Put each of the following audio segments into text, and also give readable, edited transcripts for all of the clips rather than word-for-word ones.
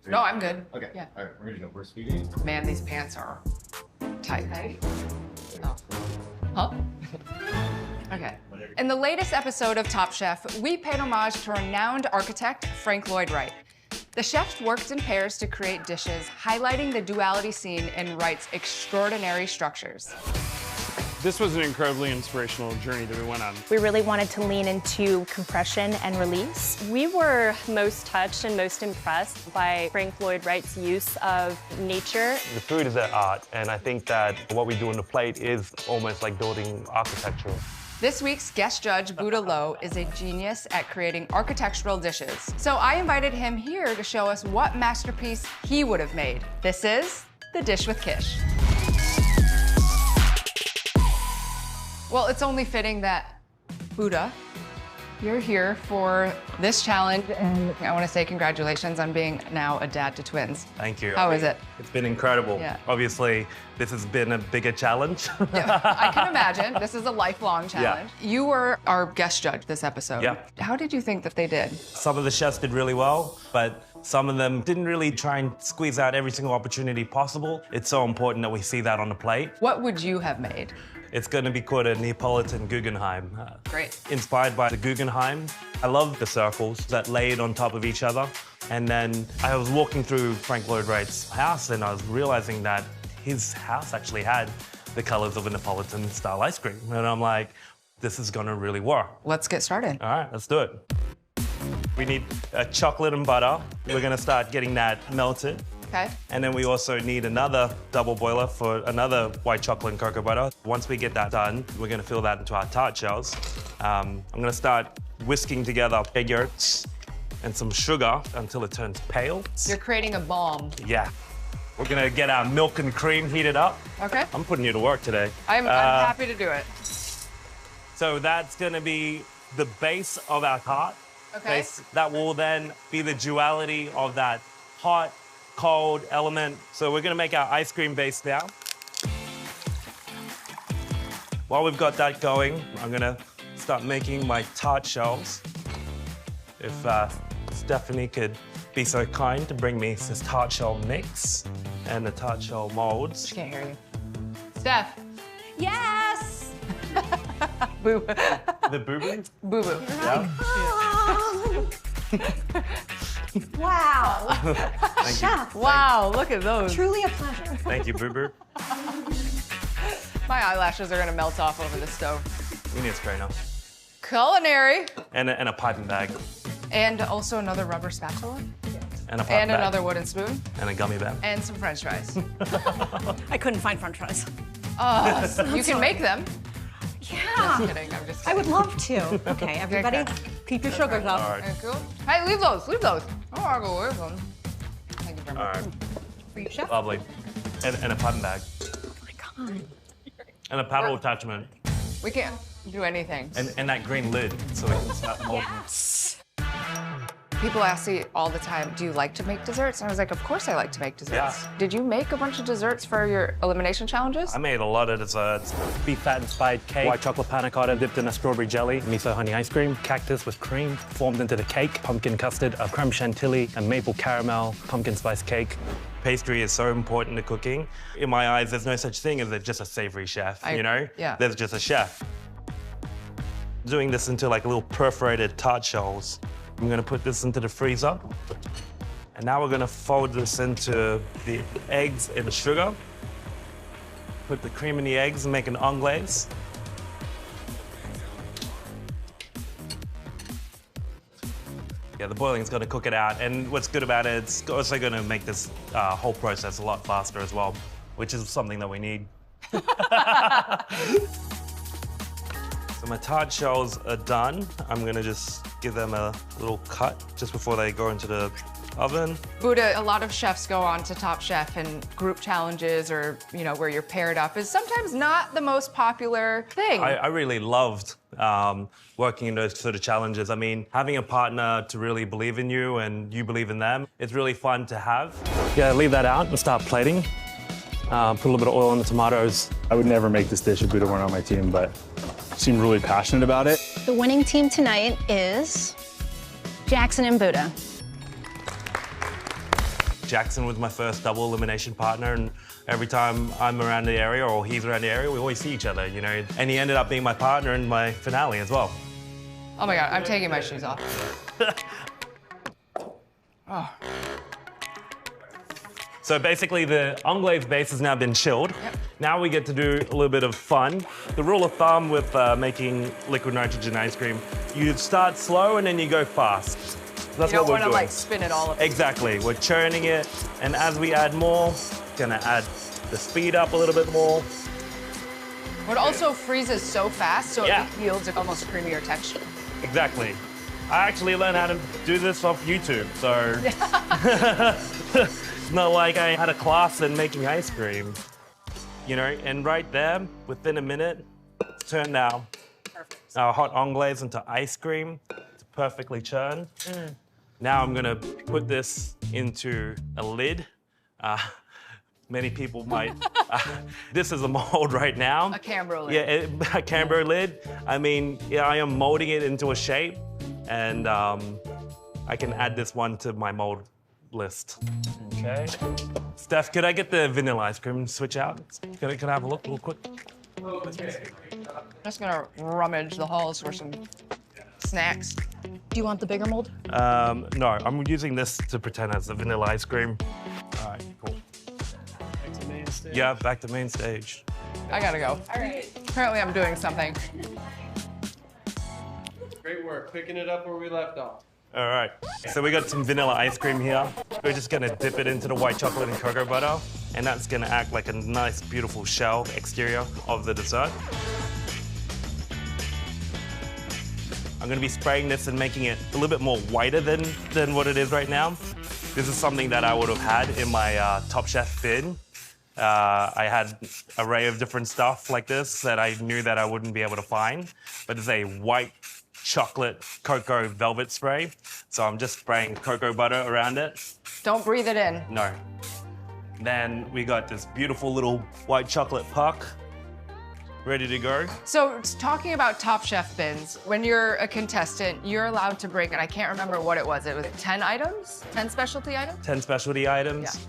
No, I'm good. Okay. Yeah. All right, we're gonna go. We're speeding. Man, these pants are tight. Oh. Huh? Okay. In the latest episode of Top Chef, we paid homage to renowned architect Frank Lloyd Wright. The chefs worked in pairs to create dishes highlighting the duality seen in Wright's extraordinary structures. This was an incredibly inspirational journey that we went on. We really wanted to lean into compression and release. We were most touched and most impressed by Frank Lloyd Wright's use of nature. The food is an art, and I think that what we do on the plate is almost like building architecture. This week's guest judge, Buddha Loh, is a genius at creating architectural dishes. So I invited him here to show us what masterpiece he would have made. This is the Dish with Kish. Well, it's only fitting that, Buddha, you're here for this challenge, and I want to say congratulations on being now a dad to twins. Thank you. How is it? It's been incredible. Yeah. Obviously, this has been a bigger challenge. Yeah, I can imagine. This is a lifelong challenge. Yeah. You were our guest judge this episode. Yeah. How did you think that they did? Some of the chefs did really well, but some of them didn't really try and squeeze out every single opportunity possible. It's so important that we see that on the plate. What would you have made? It's going to be called a Neapolitan Guggenheim. Great. Inspired by the Guggenheim. I love the circles that laid on top of each other. And then I was walking through Frank Lloyd Wright's house and I was realizing that his house actually had the colors of a Neapolitan style ice cream. And I'm like, this is going to really work. Let's get started. All right, let's do it. We need chocolate and butter. We're going to start getting that melted. Okay. And then we also need another double boiler for another white chocolate and cocoa butter. Once we get that done, we're gonna fill that into our tart shells. I'm gonna start whisking together egg yolks and some sugar until it turns pale. You're creating a bomb. Yeah. We're gonna get our milk and cream heated up. Okay. I'm putting you to work today. I'm happy to do it. So that's gonna be the base of our tart. Okay. That will then be the duality of that hot, cold element. So we're gonna make our ice cream base now. While we've got that going, I'm gonna start making my tart shells. If Stephanie could be so kind to bring me this tart shell mix and the tart shell molds. She can't hear you. Steph. Yes! Boo. The boo-boo? Boo-boo. Yeah. Wow. Chef. Wow, look at those. Truly a pleasure. Thank you, boo-boo. My eyelashes are gonna melt off over the stove. We need a strainer. Culinary. And a piping bag. And also another rubber spatula. And a piping And bag. another wooden spoon. And a gummy bear. And some French fries. I couldn't find French fries. You can make them. Yeah. Just kidding, I'm just I kidding. would love to. Okay, everybody, keep your sugars up. All right. Okay, cool. Hey, leave those, leave those. Oh, I'll go with them. Thank you very All much. right. For you, Chef. Lovely. And a piping bag. Oh my God. And a paddle attachment. We can't do anything. And that green lid so we can start molding. Yes. People ask me all the time, do you like to make desserts? And I was like, of course I like to make desserts. Yeah. Did you make a bunch of desserts for your elimination challenges? I made a lot of desserts. Beef fat inspired cake, white chocolate panna cotta dipped in a strawberry jelly, miso honey ice cream, cactus with cream formed into the cake, pumpkin custard, a creme chantilly, and maple caramel, pumpkin spice cake. Pastry is so important to cooking. In my eyes, there's no such thing as just a savory chef, you know? Yeah. There's just a chef. Doing this into like little perforated tart shells. I'm gonna put this into the freezer. And now we're gonna fold this into the eggs and the sugar. Put the cream in the eggs and make an anglaise. Yeah, the boiling's gonna cook it out. And what's good about it, it's also gonna make this whole process a lot faster as well, which is something that we need. So my tart shells are done. I'm gonna just give them a little cut just before they go into the oven. Buddha, a lot of chefs go on to Top Chef, and group challenges or, you know, where you're paired up is sometimes not the most popular thing. I really loved working in those sort of challenges. I mean, having a partner to really believe in you and you believe in them, it's really fun to have. Yeah, leave that out and start plating. Put a little bit of oil on the tomatoes. I would never make this dish if Buddha weren't on my team, but seemed really passionate about it. The winning team tonight is Jackson and Buddha. Jackson was my first double elimination partner, and every time I'm around the area or he's around the area, we always see each other, you know. And he ended up being my partner in my finale as well. Oh my God, I'm taking my shoes off. Oh. So basically the unglazed base has now been chilled. Yep. Now we get to do a little bit of fun. The rule of thumb with making liquid nitrogen ice cream, you start slow and then you go fast. That's You don't what we're want to doing. like spin it all up. Exactly, we're churning it, and as we add more, gonna add the speed up a little bit more. It also freezes so fast, so Yeah. it yields an almost creamier texture. Exactly. I actually learned how to do this off YouTube, so it's not like I had a class in making ice cream, you know. And right there, within a minute, it's turned now. Our hot anglaise into ice cream. It's perfectly churned. Now I'm gonna put this into a lid. Many people might. This is a mold right now. A Cambro lid. Yeah, a Cambro lid. I mean, yeah, I am molding it into a shape, and I can add this one to my mold list. Okay. Steph, could I get the vanilla ice cream switch out? Can I have a look real quick? I'm just gonna rummage the halls for some snacks. Do you want the bigger mold? No, I'm using this to pretend as the vanilla ice cream. All right, cool. Back to main stage. Yeah, back to main stage. I gotta go. All right. Apparently I'm doing something. Great work, picking it up where we left off. All right, so we got some vanilla ice cream here. We're just gonna dip it into the white chocolate and cocoa butter, and that's gonna act like a nice, beautiful shell exterior of the dessert. I'm gonna be spraying this and making it a little bit more whiter than what it is right now. This is something that I would have had in my Top Chef bin. I had an array of different stuff like this that I knew that I wouldn't be able to find, but it's a white chocolate cocoa velvet spray. So I'm just spraying cocoa butter around it. Don't breathe it in. No. Then we got this beautiful little white chocolate puck ready to go. So talking about Top Chef bins, when you're a contestant, you're allowed to bring, and I can't remember what it was 10 items? 10 specialty items? 10 specialty items.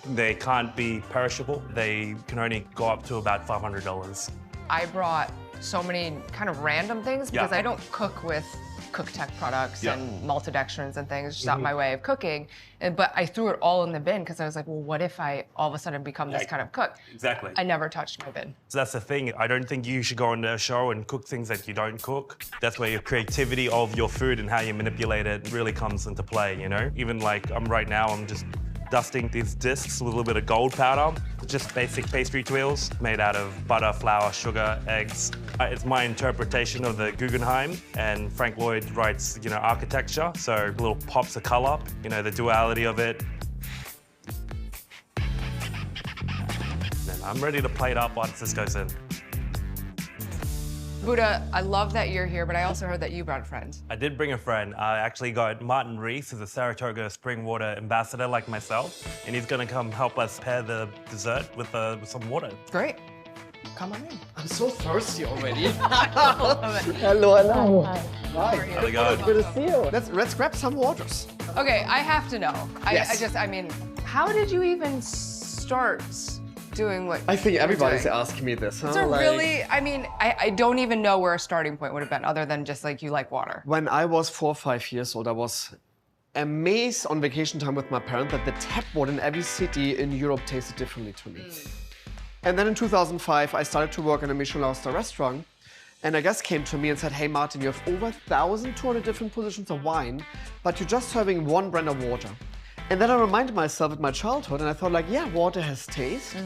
They can't be perishable. They can only go up to about $500. I brought so many kind of random things because Yeah. I don't cook with cook tech products Yeah. and maltodextrins and things. It's just not my way of cooking. But I threw it all in the bin because I was like, well, what if I all of a sudden become this kind of cook? Exactly. I never touched my bin. So that's the thing. I don't think you should go on a show and cook things that you don't cook. That's where your creativity of your food and how you manipulate it really comes into play, you know? Even like right now, I'm just dusting these discs with a little bit of gold powder. Just basic pastry twirls made out of butter, flour, sugar, eggs. It's my interpretation of the Guggenheim and Frank Lloyd Wright's, you know, architecture. So little pops of color, you know, the duality of it. Then I'm ready to plate up once this goes in. Buddha, I love that you're here, but I also heard that you brought a friend. I did bring a friend. I actually got Martin Reese, who's a Saratoga spring water ambassador like myself, and he's gonna come help us pair the dessert with some water. Great. Come on in. I'm so thirsty already. Hello, hello. Hi. How's it going? Good to see you. Let's grab some waters. Okay, I have to know. Yes. I mean, how did you even start doing what I think you're everybody's doing? asking me this, huh? It's a Like, really, I mean, I don't even know where a starting point would have been other than just like you like water. When I was 4 or 5 years old, I was amazed on vacation time with my parents that the tap water in every city in Europe tasted differently to me. And then in 2005, I started to work in a Michelin star restaurant, and a guest came to me and said, hey Martin, you have over 1,200 different positions of wine, but you're just serving one brand of water. And then I reminded myself of my childhood, and I thought like, yeah, water has taste.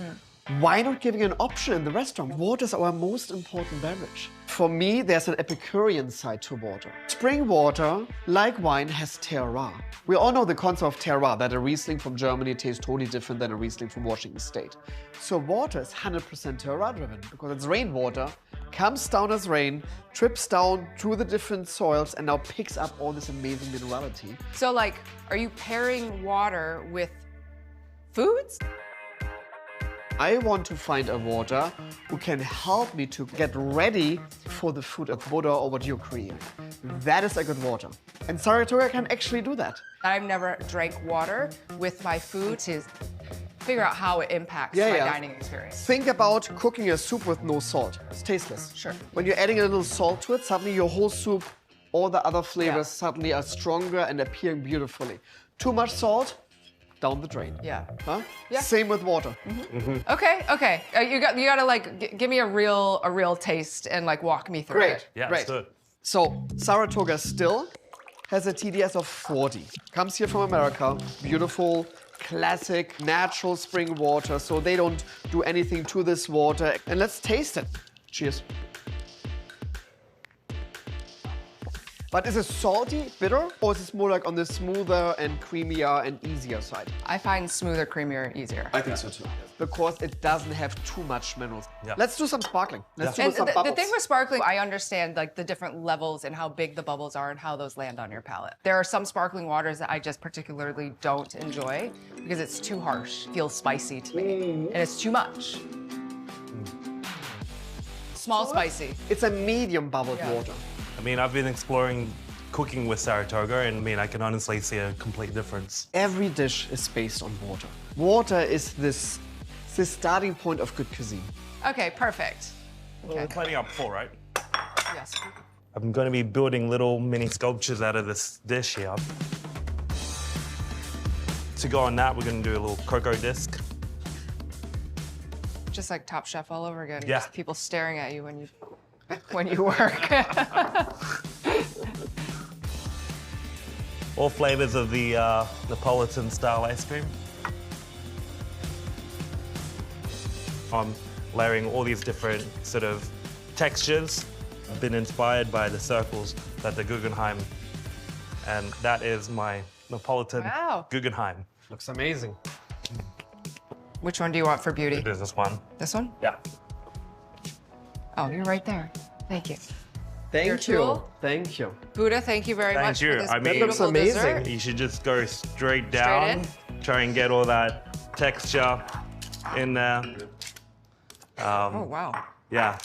Why not giving an option in the restaurant? Water is our most important beverage. For me, there's an Epicurean side to water. Spring water, like wine, has terroir. We all know the concept of terroir, that a Riesling from Germany tastes totally different than a Riesling from Washington State. So water is 100% terroir driven because it's rainwater, comes down as rain, trips down through the different soils, and now picks up all this amazing minerality. So like, are you pairing water with foods? I want to find a water who can help me to get ready for the food of Buddha or what you're creating. That is a good water. And Saratoga can actually do that. I've never drank water with my food to figure out how it impacts my dining experience. Think about cooking a soup with no salt. It's tasteless. Sure. When you're adding a little salt to it, suddenly your whole soup, all the other flavors suddenly are stronger and appearing beautifully. Too much salt, down the drain. Yeah. Huh? Yeah. Same with water. Okay. You gotta like give me a real taste and like walk me through it. Yeah, Great. let's do it. So Saratoga still has a TDS of 40. Comes here from America. Beautiful, classic, natural spring water. So they don't do anything to this water. And let's taste it. Cheers. But is it salty, bitter, or is it more like on the smoother and creamier and easier side? I find smoother, creamier, easier. I think so too. Because it doesn't have too much minerals. Yeah. Let's do some sparkling. Let's do And some the bubbles. thing with sparkling, I understand like the different levels and how big the bubbles are and how those land on your palate. There are some sparkling waters that I just particularly don't enjoy because it's too harsh, feels spicy to me, and it's too much. Small spicy. It's a medium bubbled water. I mean, I've been exploring cooking with Saratoga, and I mean, I can honestly see a complete difference. Every dish is based on water. Water is this starting point of good cuisine. Okay, perfect. Well, we're planning up 4, right? Yes. I'm going to be building little mini sculptures out of this dish here. To go on that, we're going to do a little cocoa disc. Just like Top Chef all over again. Yeah. Just people staring at you when you work. All flavors of the Neapolitan-style ice cream. I'm layering all these different sort of textures. I've been inspired by the circles at the Guggenheim, and that is my Neapolitan Guggenheim. Looks amazing. Which one do you want for beauty? There's this one. This one? Yeah. Oh, you're right there. Thank you. Thank Your you. tool? Thank you. Buddha, thank you very much you. for this I mean, beautiful That looks amazing. dessert. You should just go straight down, try and get all that texture in there. Oh, wow. Yeah.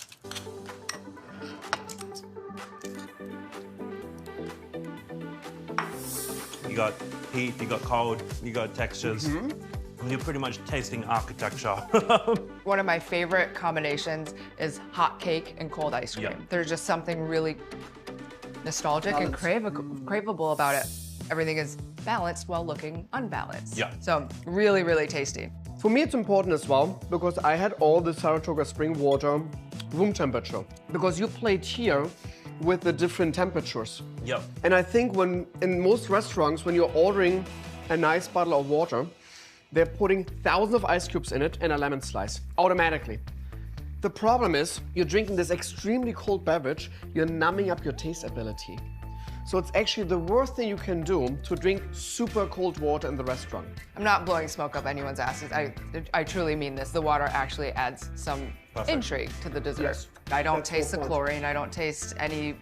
You got heat, you got cold, you got textures. You're pretty much tasting architecture. One of my favorite combinations is hot cake and cold ice cream. Yeah. There's just something really nostalgic and craveable about it. Everything is balanced while looking unbalanced. Yeah. So really, really tasty. For me, it's important as well because I had all the Saratoga spring water room temperature. Because you played here with the different temperatures. Yep. And I think in most restaurants, when you're ordering a nice bottle of water, they're putting thousands of ice cubes in it and a lemon slice, automatically. The problem is, you're drinking this extremely cold beverage, you're numbing up your taste ability. So it's actually the worst thing you can do to drink super cold water in the restaurant. I'm not blowing smoke up anyone's asses. I truly mean this. The water actually adds some intrigue to the dessert. Yes. I don't That's taste the the point. chlorine. I don't taste any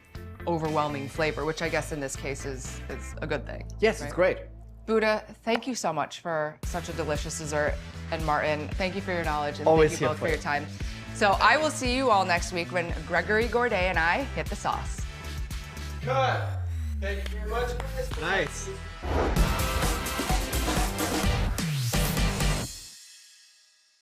overwhelming flavor, which I guess in this case is a good thing. Yes, right? it's great. Buddha, thank you so much for such a delicious dessert. And Martin, thank you for your knowledge and Always thank you here both for for your you. time. So I will see you all next week when Gregory Gourdet and I hit the sauce. Good. Thank you very much. Nice.